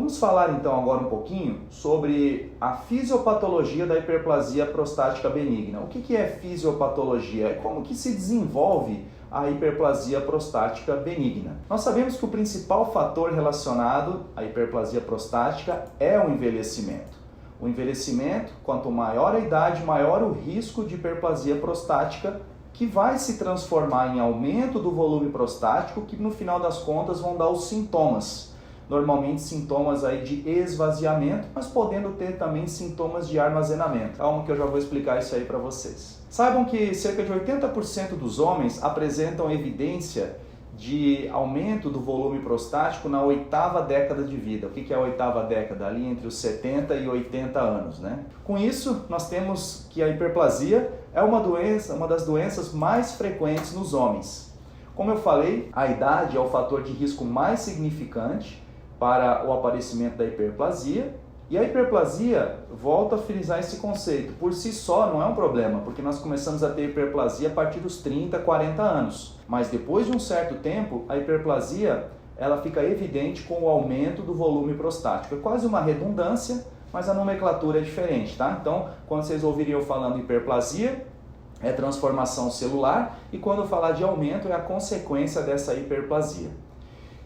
Vamos falar então agora um pouquinho sobre a fisiopatologia da hiperplasia prostática benigna. O que é fisiopatologia? É como que se desenvolve a hiperplasia prostática benigna. Nós sabemos que o principal fator relacionado à hiperplasia prostática é o envelhecimento. O envelhecimento, quanto maior a idade, maior o risco de hiperplasia prostática, que vai se transformar em aumento do volume prostático, que no final das contas vão dar os sintomas. Normalmente sintomas aí de esvaziamento, mas podendo ter também sintomas de armazenamento. Calma que eu já vou explicar isso aí para vocês. Saibam que cerca de 80% dos homens apresentam evidência de aumento do volume prostático na 8ª década de vida. O que é a 8ª década? Ali entre os 70 e 80 anos, né? Com isso, nós temos que a hiperplasia é uma das doenças mais frequentes nos homens. Como eu falei, a idade é o fator de risco mais significante para o aparecimento da hiperplasia, e a hiperplasia, volta a frisar esse conceito, por si só não é um problema, porque nós começamos a ter hiperplasia a partir dos 30, 40 anos, mas depois de um certo tempo, a hiperplasia ela fica evidente com o aumento do volume prostático. É quase uma redundância, mas a nomenclatura é diferente, tá? Então, quando vocês ouvirem eu falando hiperplasia, é transformação celular, e quando eu falar de aumento, é a consequência dessa hiperplasia.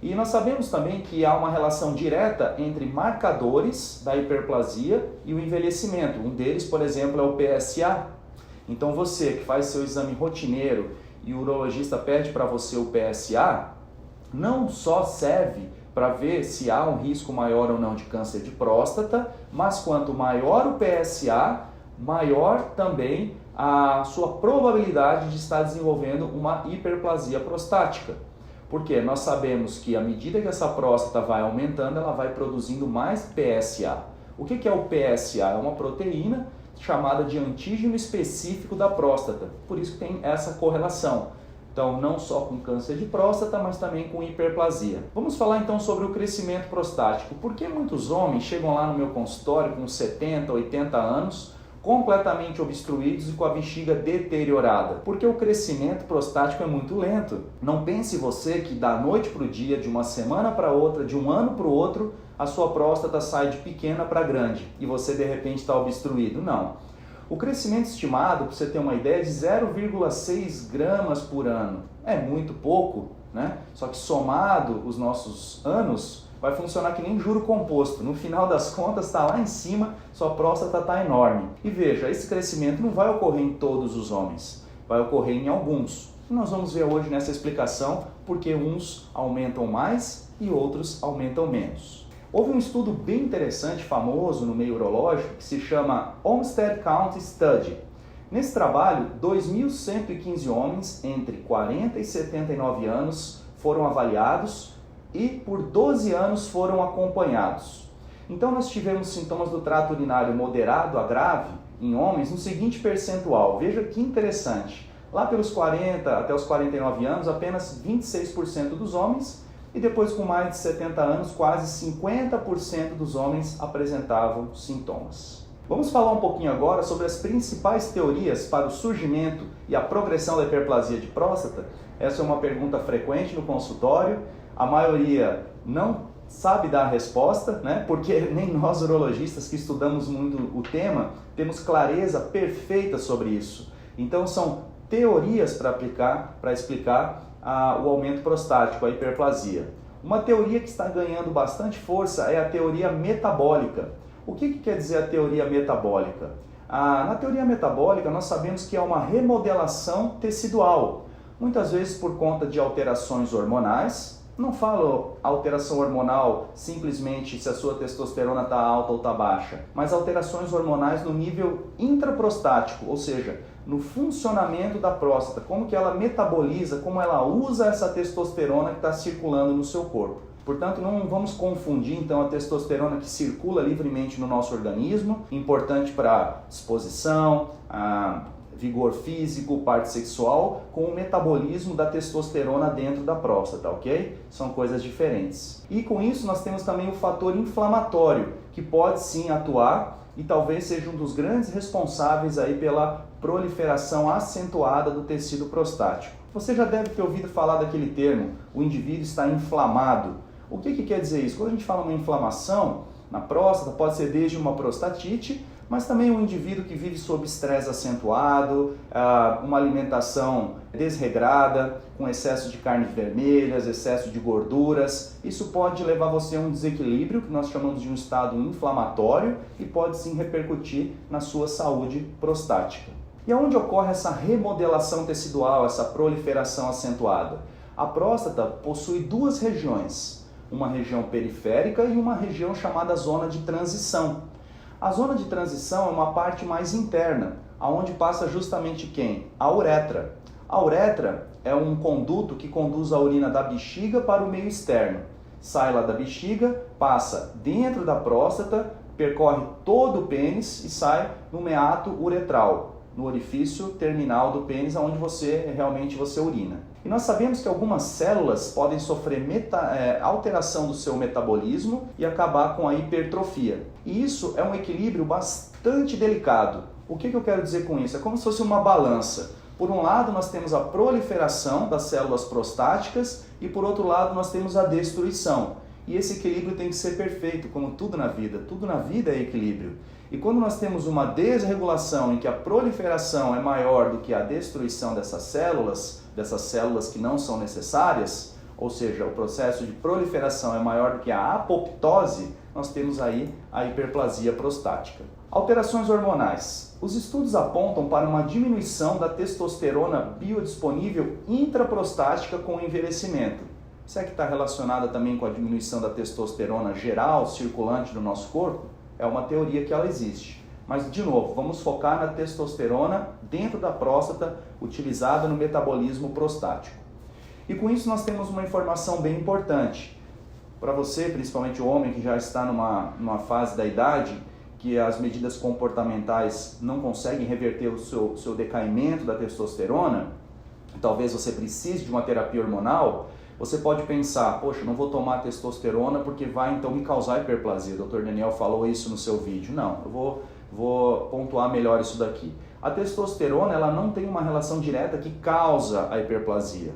E nós sabemos também que há uma relação direta entre marcadores da hiperplasia e o envelhecimento. Um deles, por exemplo, é o PSA. Então você que faz seu exame rotineiro e o urologista pede para você o PSA, não só serve para ver se há um risco maior ou não de câncer de próstata, mas quanto maior o PSA, maior também a sua probabilidade de estar desenvolvendo uma hiperplasia prostática. Porque nós sabemos que à medida que essa próstata vai aumentando, ela vai produzindo mais PSA. O que é o PSA? É uma proteína chamada de antígeno específico da próstata. Por isso que tem essa correlação. Então, não só com câncer de próstata, mas também com hiperplasia. Vamos falar então sobre o crescimento prostático. Por que muitos homens chegam lá no meu consultório com 70, 80 anos, completamente obstruídos e com a bexiga deteriorada? Porque o crescimento prostático é muito lento. Não pense você que da noite para o dia, de uma semana para outra, de um ano para o outro, a sua próstata sai de pequena para grande e você de repente está obstruído. Não. O crescimento estimado, para você ter uma ideia, é de 0,6 gramas por ano. É muito pouco, né? Só que somado os nossos anos, vai funcionar que nem juro composto. No final das contas, está lá em cima, sua próstata está enorme. E veja, esse crescimento não vai ocorrer em todos os homens, vai ocorrer em alguns. E nós vamos ver hoje nessa explicação porque uns aumentam mais e outros aumentam menos. Houve um estudo bem interessante, famoso no meio urológico, que se chama Olmsted County Study. Nesse trabalho, 2.115 homens entre 40 e 79 anos foram avaliados e por 12 anos foram acompanhados. Então nós tivemos sintomas do trato urinário moderado a grave em homens no seguinte percentual. Veja que interessante. Lá pelos 40 até os 49 anos, apenas 26% dos homens, e depois com mais de 70 anos, quase 50% dos homens apresentavam sintomas. Vamos falar um pouquinho agora sobre as principais teorias para o surgimento e a progressão da hiperplasia de próstata. Essa é uma pergunta frequente no consultório. A maioria não sabe dar a resposta, né? Porque nem nós urologistas que estudamos muito o tema temos clareza perfeita sobre isso. Então são teorias para aplicar, para explicar o aumento prostático, a hiperplasia. Uma teoria que está ganhando bastante força é a teoria metabólica. O que quer dizer a teoria metabólica? Na teoria metabólica nós sabemos que é uma remodelação tecidual, muitas vezes por conta de alterações hormonais. Não falo alteração hormonal simplesmente se a sua testosterona está alta ou está baixa, mas alterações hormonais no nível intraprostático, ou seja, no funcionamento da próstata, como que ela metaboliza, como ela usa essa testosterona que está circulando no seu corpo. Portanto, não vamos confundir então a testosterona que circula livremente no nosso organismo, importante para disposição, vigor físico, parte sexual, com o metabolismo da testosterona dentro da próstata, ok? São coisas diferentes. E com isso nós temos também o fator inflamatório, que pode sim atuar e talvez seja um dos grandes responsáveis aí pela proliferação acentuada do tecido prostático. Você já deve ter ouvido falar daquele termo, o indivíduo está inflamado. O que quer dizer isso? Quando a gente fala uma inflamação na próstata, pode ser desde uma prostatite, mas também um indivíduo que vive sob estresse acentuado, uma alimentação desregrada, com excesso de carnes vermelhas, excesso de gorduras. Isso pode levar você a um desequilíbrio, que nós chamamos de um estado inflamatório, e pode sim repercutir na sua saúde prostática. E aonde ocorre essa remodelação tecidual, essa proliferação acentuada? A próstata possui duas regiões, uma região periférica e uma região chamada zona de transição. A zona de transição é uma parte mais interna, aonde passa justamente quem? A uretra. A uretra é um conduto que conduz a urina da bexiga para o meio externo. Sai lá da bexiga, passa dentro da próstata, percorre todo o pênis e sai no meato uretral, no orifício terminal do pênis, onde realmente você urina. E nós sabemos que algumas células podem sofrer alteração do seu metabolismo e acabar com a hipertrofia. E isso é um equilíbrio bastante delicado. O que eu quero dizer com isso? É como se fosse uma balança. Por um lado, nós temos a proliferação das células prostáticas e por outro lado, nós temos a destruição. E esse equilíbrio tem que ser perfeito, como tudo na vida. Tudo na vida é equilíbrio. E quando nós temos uma desregulação em que a proliferação é maior do que a destruição dessas células que não são necessárias, ou seja, o processo de proliferação é maior do que a apoptose, nós temos aí a hiperplasia prostática. Alterações hormonais. Os estudos apontam para uma diminuição da testosterona biodisponível intraprostática com o envelhecimento. Será que está relacionada também com a diminuição da testosterona geral, circulante no nosso corpo? É uma teoria que ela existe. Mas, de novo, vamos focar na testosterona dentro da próstata, utilizada no metabolismo prostático. E com isso nós temos uma informação bem importante. Para você, principalmente o homem que já está numa fase da idade, que as medidas comportamentais não conseguem reverter o seu decaimento da testosterona, talvez você precise de uma terapia hormonal, você pode pensar, poxa, não vou tomar testosterona porque vai então me causar hiperplasia. O Dr. Daniel falou isso no seu vídeo. Não, eu vou pontuar melhor isso daqui. A testosterona ela não tem uma relação direta que causa a hiperplasia.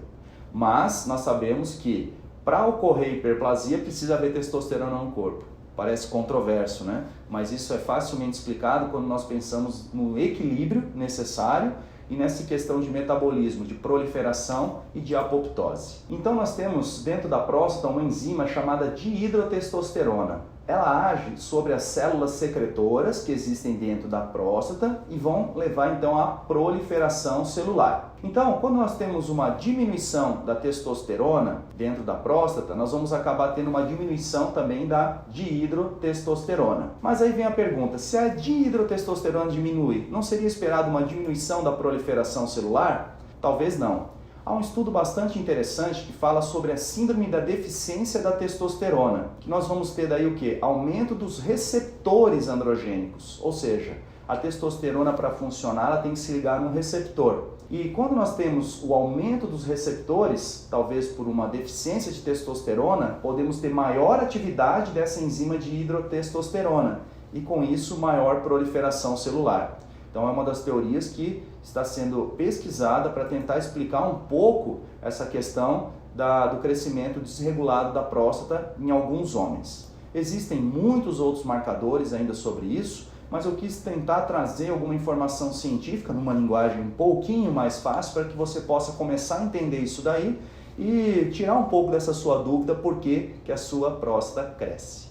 Mas nós sabemos que para ocorrer hiperplasia precisa haver testosterona no corpo. Parece controverso, né? Mas isso é facilmente explicado quando nós pensamos no equilíbrio necessário e nessa questão de metabolismo, de proliferação e de apoptose. Então nós temos dentro da próstata uma enzima chamada dihidrotestosterona. Ela age sobre as células secretoras que existem dentro da próstata e vão levar então à proliferação celular. Então, quando nós temos uma diminuição da testosterona dentro da próstata, nós vamos acabar tendo uma diminuição também da dihidrotestosterona. Mas aí vem a pergunta, se a dihidrotestosterona diminui, não seria esperado uma diminuição da proliferação celular? Talvez não. Há um estudo bastante interessante que fala sobre a síndrome da deficiência da testosterona, que nós vamos ter daí o quê? Aumento dos receptores androgênicos, ou seja, a testosterona para funcionar ela tem que se ligar num receptor. E quando nós temos o aumento dos receptores, talvez por uma deficiência de testosterona, podemos ter maior atividade dessa enzima de hidrotestosterona e com isso maior proliferação celular. Então é uma das teorias que está sendo pesquisada para tentar explicar um pouco essa questão do crescimento desregulado da próstata em alguns homens. Existem muitos outros marcadores ainda sobre isso, mas eu quis tentar trazer alguma informação científica numa linguagem um pouquinho mais fácil para que você possa começar a entender isso daí e tirar um pouco dessa sua dúvida por que a sua próstata cresce.